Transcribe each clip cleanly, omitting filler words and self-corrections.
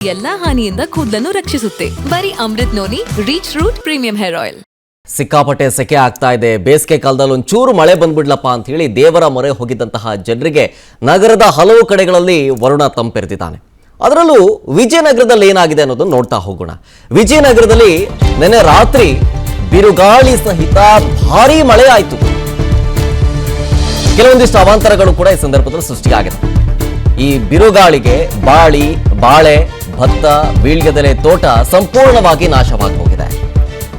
ಎಲ್ಲಾ ಹಾನಿಯಿಂದ ಕೂದಲನ್ನು ರಕ್ಷಿಸುತ್ತೆ. ಬರೀ Amrit noni reach root premium hair oil. ಸಿಕ್ಕಾಪಟ್ಟೆ ಸೆಕೆ ಆಗ್ತಾ ಇದೆ. ಬೇಸಿಗೆ ಕಾಲದಲ್ಲಿ ಒಂಚೂರು ಮಳೆ ಬಂದ್ಬಿಡ್ಲಪ್ಪ ಅಂತ ಹೇಳಿ ದೇವರ ಮೊರೆ ಹೋಗಿದ್ದಂತಹ ಜನರಿಗೆ ನಗರದ ಹಲವು ಕಡೆಗಳಲ್ಲಿ ವರುಣ ತಂಪೆರೆದಿದ್ದಾನೆ. ಅದರಲ್ಲೂ ವಿಜಯನಗರದಲ್ಲಿ ಏನಾಗಿದೆ ಅನ್ನೋದನ್ನು ನೋಡ್ತಾ ಹೋಗೋಣ. ವಿಜಯನಗರದಲ್ಲಿ ನೆನ್ನೆ ರಾತ್ರಿ ಬಿರುಗಾಳಿ ಸಹಿತ ಭಾರೀ ಮಳೆ ಆಯಿತು. ಕೆಲವೊಂದಿಷ್ಟು ಅವಾಂತರಗಳು ಕೂಡ ಈ ಸಂದರ್ಭದಲ್ಲಿ ಸೃಷ್ಟಿಯಾಗಿದೆ. ಈ ಬಿರುಗಾಳಿಗೆ ಬಾಳೆ, ಭತ್ತ, ವೀಳ್ಯದೆಲೆ ತೋಟ ಸಂಪೂರ್ಣವಾಗಿ ನಾಶವಾಗಿ ಹೋಗಿದೆ.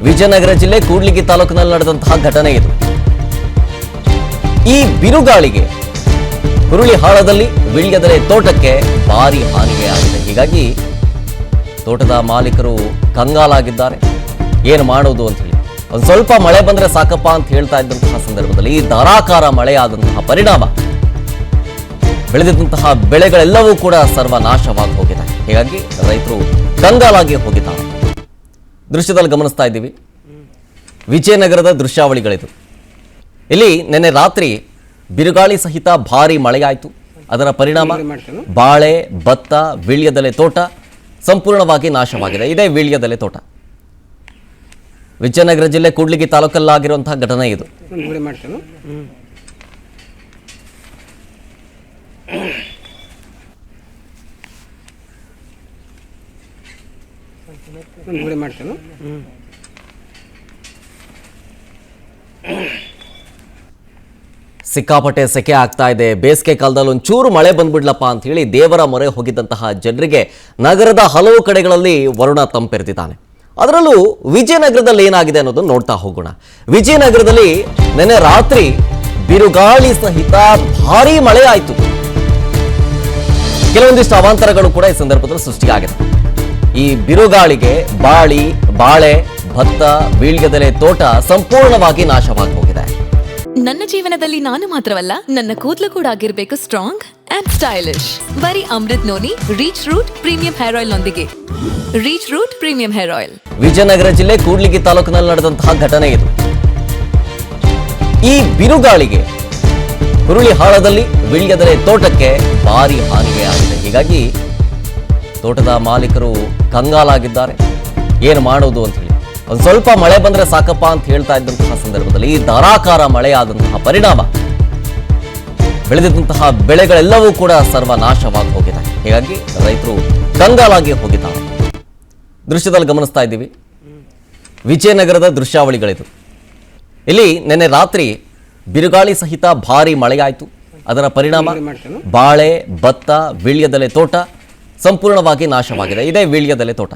ವಿಜಯನಗರ ಜಿಲ್ಲೆ ಕೂಡ್ಲಿಗಿ ತಾಲೂಕಿನಲ್ಲಿ ನಡೆದಂತಹ ಘಟನೆ ಇದು. ಈ ಬಿರುಗಾಳಿಗೆ ಹುರುಳಿಹಾಳದಲ್ಲಿ ವೀಳ್ಯದೆಲೆ ತೋಟಕ್ಕೆ ಭಾರಿ ಹಾನಿಗೆ ಆಗಿದೆ. ಹೀಗಾಗಿ ತೋಟದ ಮಾಲೀಕರು ಕಂಗಾಲಾಗಿದ್ದಾರೆ. ಏನು ಮಾಡೋದು ಅಂತ ಹೇಳಿ ಒಂದು ಸ್ವಲ್ಪ ಮಳೆ ಬಂದ್ರೆ ಸಾಕಪ್ಪ ಅಂತ ಹೇಳ್ತಾ ಇದ್ದಂತಹ ಸಂದರ್ಭದಲ್ಲಿ ಈ ಧಾರಾಕಾರ ಮಳೆಯಾದಂತಹ ಪರಿಣಾಮ ಬೆಳೆದಿದ್ದಂತಹ ಬೆಳೆಗಳೆಲ್ಲವೂ ಕೂಡ ಸರ್ವನಾಶವಾಗಿ ಹೋಗಿದೆ. ಹೀಗಾಗಿ ರೈತರು ಕಂಗಾಲಾಗಿ ಹೋಗಿದ್ದಾರೆ. ದೃಶ್ಯದಲ್ಲಿ ಗಮನಿಸ್ತಾ ಇದ್ದೀವಿ ವಿಜಯನಗರದ ದೃಶ್ಯಾವಳಿಗಳಿದು. ಇಲ್ಲಿ ನಿನ್ನೆ ರಾತ್ರಿ ಬಿರುಗಾಳಿ ಸಹಿತ ಭಾರಿ ಮಳೆಯಾಯಿತು. ಅದರ ಪರಿಣಾಮ ಬಾಳೆ, ಭತ್ತ, ವೀಳ್ಯದೆಲೆ ತೋಟ ಸಂಪೂರ್ಣವಾಗಿ ನಾಶವಾಗಿದೆ. ಇದೇ ವೀಳ್ಯದೆಲೆ ತೋಟ. ವಿಜಯನಗರ ಜಿಲ್ಲೆ ಕೂಡ್ಲಿಗಿ ತಾಲೂಕಲ್ಲಾಗಿರುವಂತಹ ಘಟನೆ ಇದು. ಸಿಕ್ಕಾಪಟ್ಟೆ ಸೆಕೆ ಆಗ್ತಾ ಇದೆ. ಬೇಸಿಗೆ ಕಾಲದಲ್ಲಿ ಒಂಚೂರು ಮಳೆ ಬಂದ್ಬಿಡ್ಲಪ್ಪ ಅಂತ ಹೇಳಿ ದೇವರ ಮೊರೆ ಹೋಗಿದ್ದಂತಹ ಜನರಿಗೆ ನಗರದ ಹಲವು ಕಡೆಗಳಲ್ಲಿ ವರುಣ ತಂಪೆರೆದಿದ್ದಾನೆ. ಅದರಲ್ಲೂ ವಿಜಯನಗರದಲ್ಲಿ ಏನಾಗಿದೆ ಅನ್ನೋದನ್ನು ನೋಡ್ತಾ ಹೋಗೋಣ. ವಿಜಯನಗರದಲ್ಲಿ ನೆನ್ನೆ ರಾತ್ರಿ ಬಿರುಗಾಳಿ ಸಹಿತ ಭಾರೀ ಮಳೆ ಆಯಿತು. ಕೆಲವೊಂದಿಷ್ಟು ಅವಾಂತರಗಳು ಕೂಡ ಈ ಸಂದರ್ಭದಲ್ಲಿ ಸೃಷ್ಟಿಯಾಗಿದೆ. ಈ ಬಿರುಗಾಳಿಗೆ ಬಾಳೆ, ಭತ್ತ, ವೀಳ್ಯದೆಲೆ ತೋಟ ಸಂಪೂರ್ಣವಾಗಿ ನಾಶವಾಗಿ ಹೋಗಿದೆ. ನನ್ನ ಜೀವನದಲ್ಲಿ ನಾನು ಮಾತ್ರವಲ್ಲ, ನನ್ನ ಕೂದಲು ಕೂಡ ಆಗಿರ್ಬೇಕು ಸ್ಟ್ರಾಂಗ್ ಅಂಡ್ ಸ್ಟೈಲಿಶ್. ಬರೀ Amrit noni reach root premium hair oil ನೊಂದಿಗೆ. Reach root premium hair oil. Vijayanagara ಜಿಲ್ಲೆ ಕೂಡ್ಲಿಗಿ ತಾಲೂಕಿನಲ್ಲಿ ನಡೆದಂತಹ ಘಟನೆ ಇದು. ಈ ಬಿರುಗಾಳಿಗೆ ಹುರುಳಿಹಾಳದಲ್ಲಿ ವೀಳ್ಯದೆಲೆ ತೋಟಕ್ಕೆ ಭಾರಿ ಹಾನಿಗೆ ಆಗಿದೆ. ಹೀಗಾಗಿ ತೋಟದ ಮಾಲೀಕರು ಕಂಗಾಲಾಗಿದ್ದಾರೆ. ಏನು ಮಾಡೋದು ಅಂತ ಹೇಳಿ ಒಂದು ಸ್ವಲ್ಪ ಮಳೆ ಬಂದ್ರೆ ಸಾಕಪ್ಪ ಅಂತ ಹೇಳ್ತಾ ಇದ್ದಂತಹ ಸಂದರ್ಭದಲ್ಲಿ ಈ ಧಾರಾಕಾರ ಮಳೆಯಾದಂತಹ ಪರಿಣಾಮ ಬೆಳೆದಿದ್ದಂತಹ ಬೆಳೆಗಳೆಲ್ಲವೂ ಕೂಡ ಸರ್ವನಾಶವಾಗಿ ಹೋಗಿದೆ. ಹೀಗಾಗಿ ರೈತರು ಕಂಗಾಲಾಗಿ ಹೋಗಿದ್ದಾರೆ. ದೃಶ್ಯದಲ್ಲಿ ಗಮನಿಸ್ತಾ ಇದ್ದೀವಿ ವಿಜಯನಗರದ ದೃಶ್ಯಾವಳಿಗಳಿದು. ಇಲ್ಲಿ ನಿನ್ನೆ ರಾತ್ರಿ ಬಿರುಗಾಳಿ ಸಹಿತ ಭಾರಿ ಮಳೆಯಾಯಿತು. ಅದರ ಪರಿಣಾಮ ಬಾಳೆ, ಭತ್ತ, ವೀಳ್ಯದೆಲೆ ತೋಟ ಸಂಪೂರ್ಣವಾಗಿ ನಾಶವಾಗಿದೆ. ಇದೇ ವೀಳ್ಯದೆಲೆ ತೋಟ.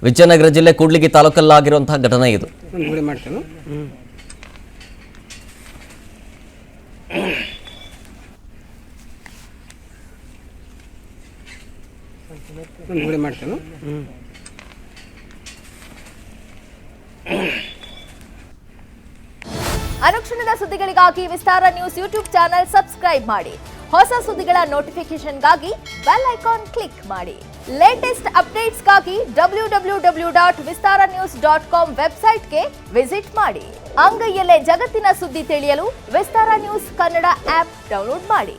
ವಿಜಯನಗರ ಜಿಲ್ಲೆ ಕೂಡ್ಲಿಗಿ ತಾಲೂಕಲ್ಲಾಗಿರುವಂತಹ ಘಟನೆ ಇದು. ಅನುಕ್ಷಣದ ಸುದ್ದಿಗಳಿಗಾಗಿ ವಿಸ್ತಾರ ನ್ಯೂಸ್ ಯೂಟ್ಯೂಬ್ ಚಾನೆಲ್ ಸಬ್ಸ್ಕ್ರೈಬ್ ಮಾಡಿ. ಹೊಸ ಸುದ್ದಿಗಳ ನೋಟಿಫಿಕೇಶನ್ಗಾಗಿ ಬೆಲ್ ಐಕಾನ್ ಕ್ಲಿಕ್ ಮಾಡಿ. ಲೇಟೆಸ್ಟ್ ಅಪ್ಡೇಟ್ಸ್ಗಾಗಿ www.vistaranews.com ವೆಬ್ಸೈಟ್ಗೆ ವಿಸಿಟ್ ಮಾಡಿ. ಅಂಗೈಯಲ್ಲೇ ಜಗತ್ತಿನ ಸುದ್ದಿ ತಿಳಿಯಲು ವಿಸ್ತಾರ ನ್ಯೂಸ್ ಕನ್ನಡ ಆಪ್ ಡೌನ್ಲೋಡ್ ಮಾಡಿ.